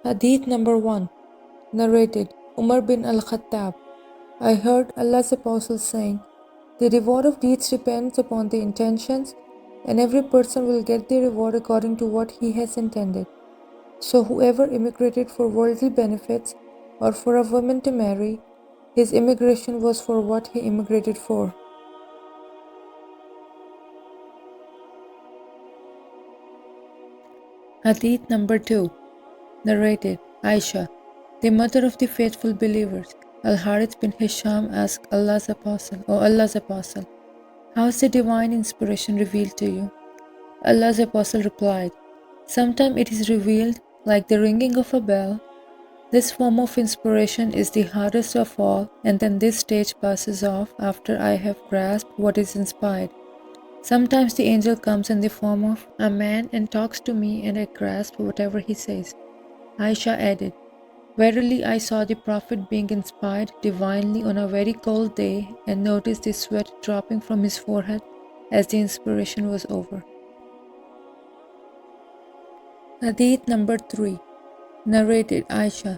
Hadith number 1. Narrated Umar bin al-Khattab. I heard Allah's Apostle saying, "The reward of deeds depends upon the intentions, and every person will get the reward according to what he has intended. So whoever immigrated for worldly benefits or for a woman to marry, his immigration was for what he immigrated for." Hadith number 2. Narrated Aisha, the mother of the faithful believers. Al-Harith bin Hisham asked Allah's Apostle, "O Allah's Apostle, how is the divine inspiration revealed to you?" Allah's Apostle replied, "Sometimes it is revealed like the ringing of a bell. This form of inspiration is the hardest of all, and then this stage passes off after I have grasped what is inspired. Sometimes the angel comes in the form of a man and talks to me, and I grasp whatever he says." Aisha added, "Verily I saw the Prophet being inspired divinely on a very cold day and noticed the sweat dropping from his forehead as the inspiration was over." Hadith number 3. Narrated Aisha,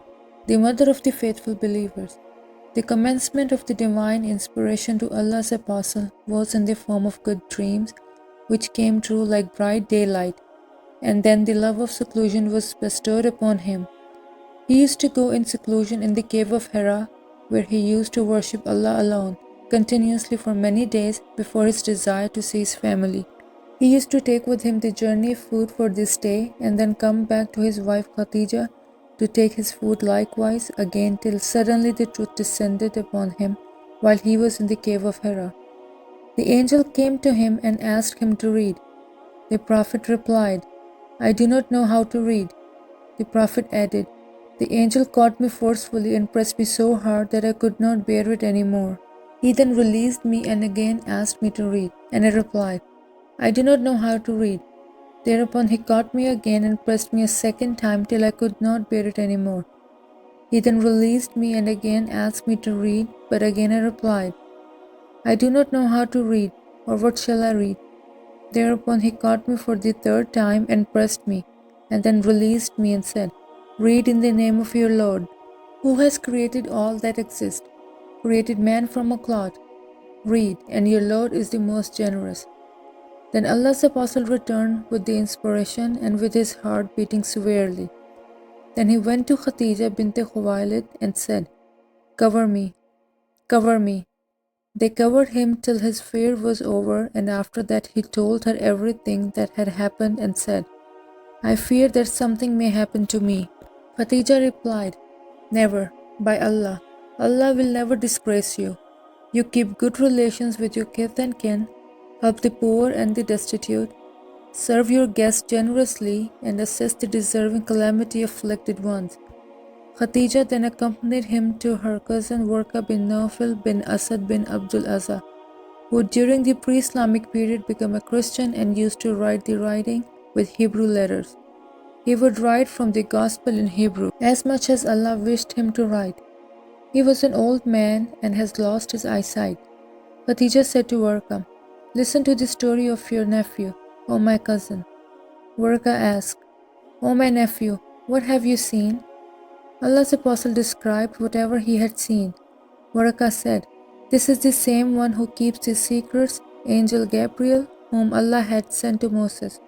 the mother of the faithful believers. The commencement of the divine inspiration to Allah's Apostle was in the form of good dreams, which came true like bright daylight, and then the love of seclusion was bestowed upon him. He used to go in seclusion in the cave of Hira, where he used to worship Allah alone, continuously for many days before his desire to see his family. He used to take with him the journey of food for this day and then come back to his wife Khadija to take his food likewise again till suddenly the truth descended upon him while he was in the cave of Hira. The angel came to him and asked him to read. The Prophet replied, "I do not know how to read." The Prophet added, "The angel caught me forcefully and pressed me so hard that I could not bear it any more. He then released me and again asked me to read, and I replied, 'I do not know how to read.' Thereupon he caught me again and pressed me a second time till I could not bear it any more. He then released me and again asked me to read, but again I replied, 'I do not know how to read, or what shall I read?' Thereupon he caught me for the third time and pressed me, and then released me and said, 'Read in the name of your Lord, who has created all that exists, created man from a clot. Read, and your Lord is the most generous.' Then Allah's Apostle returned with the inspiration and with his heart beating severely. Then he went to Khadija bint Khuwailid and said, 'Cover me, cover me.' They covered him till his fear was over, and after that he told her everything that had happened and said, 'I fear that something may happen to me.' Khadija replied, 'Never, by Allah. Allah will never disgrace you. You keep good relations with your kith and kin, help the poor and the destitute, serve your guests generously, and assist the deserving calamity afflicted ones.' Khadija then accompanied him to her cousin Warqa bin Nawfal bin Asad bin Abdul Azza, who during the pre-Islamic period became a Christian and used to write the writing with Hebrew letters. He would write from the Gospel in Hebrew, as much as Allah wished him to write. He was an old man and has lost his eyesight. Khadija said to Warqa, 'Listen to the story of your nephew, O my cousin.' Warqa asked, 'O my nephew, what have you seen?' Allah's Apostle described whatever he had seen. Warqa said, 'This is the same one who keeps the secrets, Angel Gabriel, whom Allah had sent to Moses.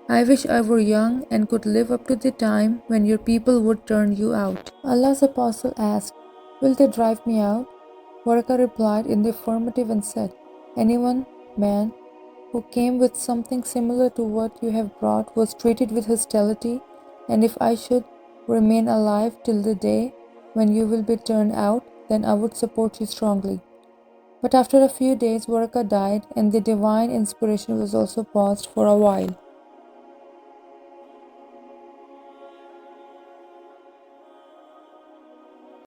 I wish I were young and could live up to the time when your people would turn you out.' Allah's Apostle asked, 'Will they drive me out?' Warqa replied in the affirmative and said, 'Anyone, man, who came with something similar to what you have brought was treated with hostility, and if I should remain alive till the day when you will be turned out, then I would support you strongly.' But after a few days Warqa died, and the divine inspiration was also paused for a while.